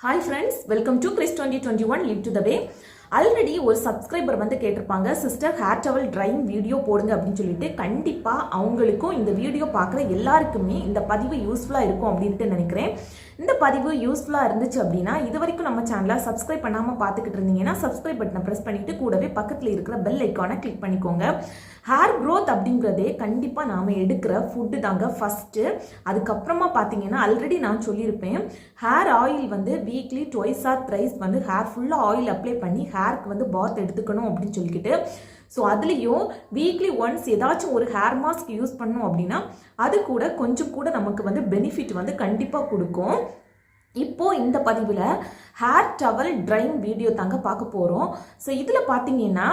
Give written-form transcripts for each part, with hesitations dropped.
Hi friends, welcome to Chris 2021 Live to the Way. Already ஒரு subscriber வந்து கேட்டிருப்பாங்க, sister hair towel trying video போடுங்க அப்படின்னு சொல்லிட்டு. கண்டிப்பாக அவங்களுக்கும் இந்த வீடியோ பார்க்குற எல்லாருக்குமே இந்த பதிவு யூஸ்ஃபுல்லாக இருக்கும் அப்படின்ட்டு நினைக்கிறேன். இந்த பதிவு யூஸ்ஃபுல்லாக இருந்துச்சு அப்படின்னா இது வரைக்கும் நம்ம சேனலை சப்ஸ்கிரைப் பண்ணாமல் பார்த்துக்கிட்டு இருந்தீங்கன்னா சப்ஸ்கிரைப் பட்டனை ப்ரெஸ் பண்ணிவிட்டு கூடவே பக்கத்தில் இருக்கிற பெல் ஐக்கானை கிளிக் பண்ணிக்கோங்க. ஹேர் க்ரோத் அப்படிங்கிறதே கண்டிப்பாக நாம் எடுக்கிற ஃபுட்டு தாங்க ஃபஸ்ட்டு. அதுக்கப்புறமா பார்த்தீங்கன்னா ஆல்ரெடி நான் சொல்லியிருப்பேன், ஹேர் ஆயில் வந்து வீக்லி ட்வைஸ் ஆர் த்ரைஸ் வந்து ஹேர் ஃபுல்லாக ஆயில் அப்ளை பண்ணி ஹேருக்கு வந்து பாத் எடுத்துக்கணும் அப்படின்னு சொல்லிக்கிட்டு. ஸோ அதுலேயும் வீக்லி ஒன்ஸ் ஏதாச்சும் ஒரு ஹேர் மாஸ்க் யூஸ் பண்ணோம் அப்படின்னா அது கூட கொஞ்சம் கூட நமக்கு வந்து பெனிஃபிட் வந்து கண்டிப்பாக கொடுக்கும். இப்போது இந்த பதிவில் ஹேர் டவல் ட்ரைங் வீடியோ தாங்க பார்க்க போகிறோம். ஸோ இதில் பார்த்தீங்கன்னா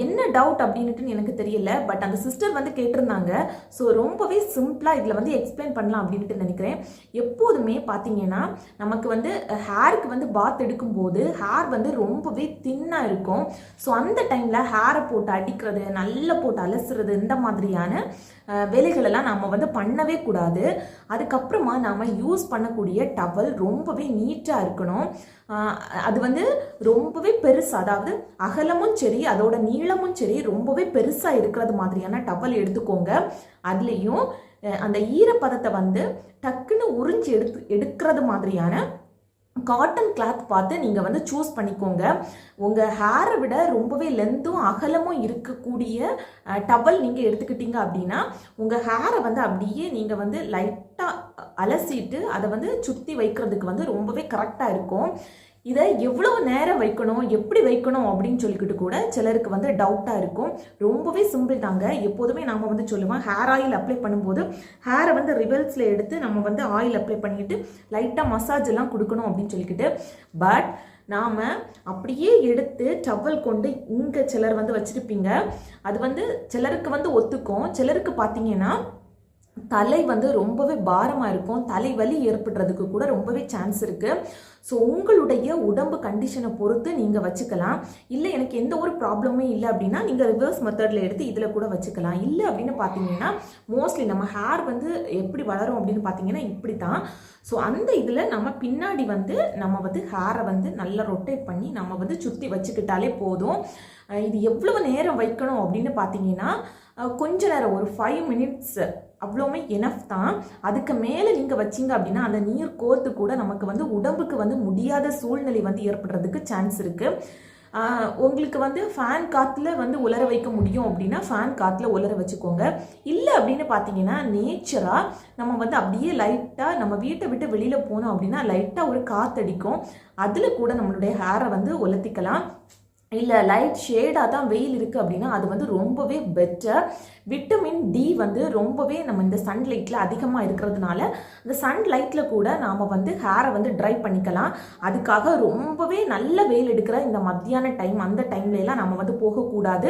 என்ன டவுட் அப்படின்ட்டு எனக்கு தெரியல, பட் அந்த சிஸ்டர் வந்து கேட்டிருந்தாங்க. ஸோ ரொம்பவே சிம்பிளாக இதில் வந்து எக்ஸ்பிளைன் பண்ணலாம் அப்படின்ட்டு நினைக்கிறேன். எப்போதுமே பார்த்தீங்கன்னா நமக்கு வந்து ஹேருக்கு வந்து பாத் எடுக்கும்போது ஹேர் வந்து ரொம்பவே தின்னாக இருக்கும். ஸோ அந்த டைமில் ஹேரை போட்டு அடிக்கிறது, நல்லா போட்டு அலசுறது, இந்த மாதிரியான வேலைகளெல்லாம் நாம் வந்து பண்ணவே கூடாது. அதுக்கப்புறமா நாம் யூஸ் பண்ணக்கூடிய டவல் ரொம்பவே நீட்டாக இருக்கணும். அது வந்து ரொம்பவே பெருசு, அதாவது அகலமும் சரி அதோட நீளமும் சரி ரொம்பவே பெருசாக இருக்கிறது மாதிரியான டவல் எடுத்துக்கோங்க. அதுலேயும் அந்த ஈரப்பதத்தை வந்து டக்குன்னு உறிஞ்சி எடுக்கிறது மாதிரியான காட்டன் கிளாத் பார்த்து நீங்கள் வந்து சூஸ் பண்ணிக்கோங்க. உங்கள் ஹேரை விட ரொம்பவே லென்த்தும் அகலமும் இருக்கக்கூடிய டவல் நீங்கள் எடுத்துக்கிட்டீங்க அப்படின்னா உங்கள் ஹேரை வந்து அப்படியே நீங்கள் வந்து லைட்டாக அலசிட்டு அதை வந்து சுற்றி வைக்கிறதுக்கு வந்து ரொம்பவே கரெக்டாக இருக்கும். இதை எவ்வளோ நேரம் வைக்கணும், எப்படி வைக்கணும் அப்படின்னு சொல்லிக்கிட்டு கூட சிலருக்கு வந்து டவுட்டாக இருக்கும். ரொம்பவே சிம்பிள் தாங்க. எப்போதுமே நாம் வந்து சொல்லுவோம், ஹேர் ஆயில் அப்ளை பண்ணும்போது ஹேரை வந்து ரிவல்ஸில் எடுத்து நம்ம வந்து ஆயில் அப்ளை பண்ணிட்டு லைட்டாக மசாஜ் எல்லாம் கொடுக்கணும் அப்படின்னு சொல்லிக்கிட்டு. பட் நாம் அப்படியே எடுத்து டவல் கொண்டு இங்கே சிலர் வந்து வச்சுருப்பீங்க. அது வந்து சிலருக்கு வந்து ஒத்துக்கும், சிலருக்கு பார்த்தீங்கன்னா தலை வந்து ரொம்பவே பாரமாக இருக்கும், தலைவலி ஏற்படுறதுக்கு கூட ரொம்பவே சான்ஸ் இருக்குது. ஸோ உங்களுடைய உடம்பு கண்டிஷனை பொறுத்து நீங்கள் வச்சுக்கலாம். இல்லை எனக்கு எந்த ஒரு ப்ராப்ளமே இல்லை அப்படின்னா நீங்கள் ரிவர்ஸ் மெத்தடில் எடுத்து இதில் கூட வச்சுக்கலாம். இல்லை அப்படின்னு பார்த்தீங்கன்னா மோஸ்ட்லி நம்ம ஹேர் வந்து எப்படி வளரும் அப்படின்னு பார்த்தீங்கன்னா இப்படி தான். ஸோ அந்த இதில் நம்ம பின்னாடி வந்து நம்ம வந்து ஹேரை வந்து நல்லா ரொட்டேட் பண்ணி நம்ம வந்து சுற்றி வச்சுக்கிட்டாலே போதும். இது எவ்வளவு நேரம் வைக்கணும் அப்படின்னு பார்த்தீங்கன்னா கொஞ்ச நேரம், ஒரு 5 மினிட்ஸ் அவ்வளோமே எனஃப் தான். அதுக்கு மேலே நீங்கள் வச்சிங்க அப்படின்னா அந்த நீர் கோர்த்து கூட நமக்கு வந்து உடம்புக்கு வந்து முடியாத சூழ்நிலை வந்து ஏற்படுறதுக்கு சான்ஸ் இருக்குது. உங்களுக்கு வந்து ஃபேன் காற்றுல வந்து உலர வைக்க முடியும் அப்படின்னா ஃபேன் காற்றுல உலர வச்சுக்கோங்க. இல்லை அப்படின்னு பார்த்தீங்கன்னா நேச்சராக நம்ம வந்து அப்படியே லைட்டாக நம்ம வீட்டை விட்டு வெளியில் போனோம் அப்படின்னா லைட்டாக ஒரு காற்றடிக்கும், அதில் கூட நம்மளுடைய ஹேரை வந்து உலர்த்திக்கலாம். இல்லை லைட் ஷேடாக தான் வெயில் இருக்குது அப்படின்னா அது வந்து ரொம்பவே பெட்டர். விட்டமின் டி வந்து ரொம்பவே நம்ம இந்த சன்லைட்டில் அதிகமாக இருக்கிறதுனால இந்த சன்லைட்டில் கூட நாம் வந்து ஹேரை வந்து ட்ரை பண்ணிக்கலாம். அதுக்காக ரொம்பவே நல்ல வெயில் எடுக்கிற இந்த மத்தியான டைம், அந்த டைம்லலாம் நம்ம வந்து போகக்கூடாது.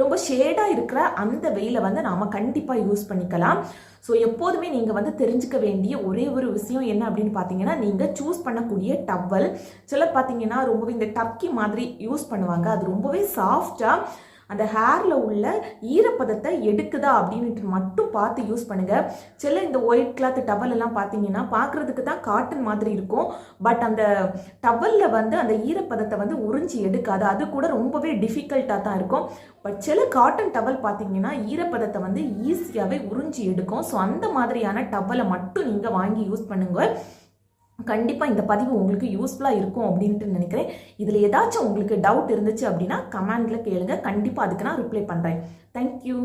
ரொம்ப ஷேடாக இருக்கிற அந்த வெயிலை வந்து நாம் கண்டிப்பாக யூஸ் பண்ணிக்கலாம். ஸோ எப்போதுமே நீங்கள் வந்து தெரிஞ்சுக்க வேண்டிய ஒரே ஒரு விஷயம் என்ன அப்படின்னு பார்த்தீங்கன்னா, நீங்கள் சூஸ் பண்ணக்கூடிய டவல் சிலர் பார்த்தீங்கன்னா ரொம்பவே இந்த டர்க்கி மாதிரி யூஸ் பண்ணுவாங்க. அது ரொம்பவே சாஃப்டாக அந்த ஹேரில் உள்ள ஈரப்பதத்தை எடுக்குதா அப்படின்ட்டு மட்டும் பார்த்து யூஸ் பண்ணுங்கள். சில இந்த ஒயிட் கிளாத் டவல் எல்லாம் பார்த்தீங்கன்னா பார்க்குறதுக்கு தான் காட்டன் மாதிரி இருக்கும், பட் அந்த டவலில் வந்து அந்த ஈரப்பதத்தை வந்து உறிஞ்சி எடுக்காது. அது கூட ரொம்பவே டிஃபிகல்ட்டாக தான் இருக்கும். பட் சில காட்டன் டவல் பார்த்தீங்கன்னா ஈரப்பதத்தை வந்து ஈஸியாகவே உறிஞ்சி எடுக்கும். ஸோ அந்த மாதிரியான டவலை மட்டும் நீங்கள் வாங்கி யூஸ் பண்ணுங்கள். கண்டிப்பாக இந்த பதிவு உங்களுக்கு யூஸ்ஃபுல்லாக இருக்கும் அப்படின்ட்டு நினைக்கிறேன். இதில் ஏதாச்சும் உங்களுக்கு டவுட் இருந்துச்சு அப்படின்னா கமெண்டில் கேளுங்க, கண்டிப்பாக அதுக்கு நான் ரிப்ளை பண்ணுறேன். தேங்க்யூ.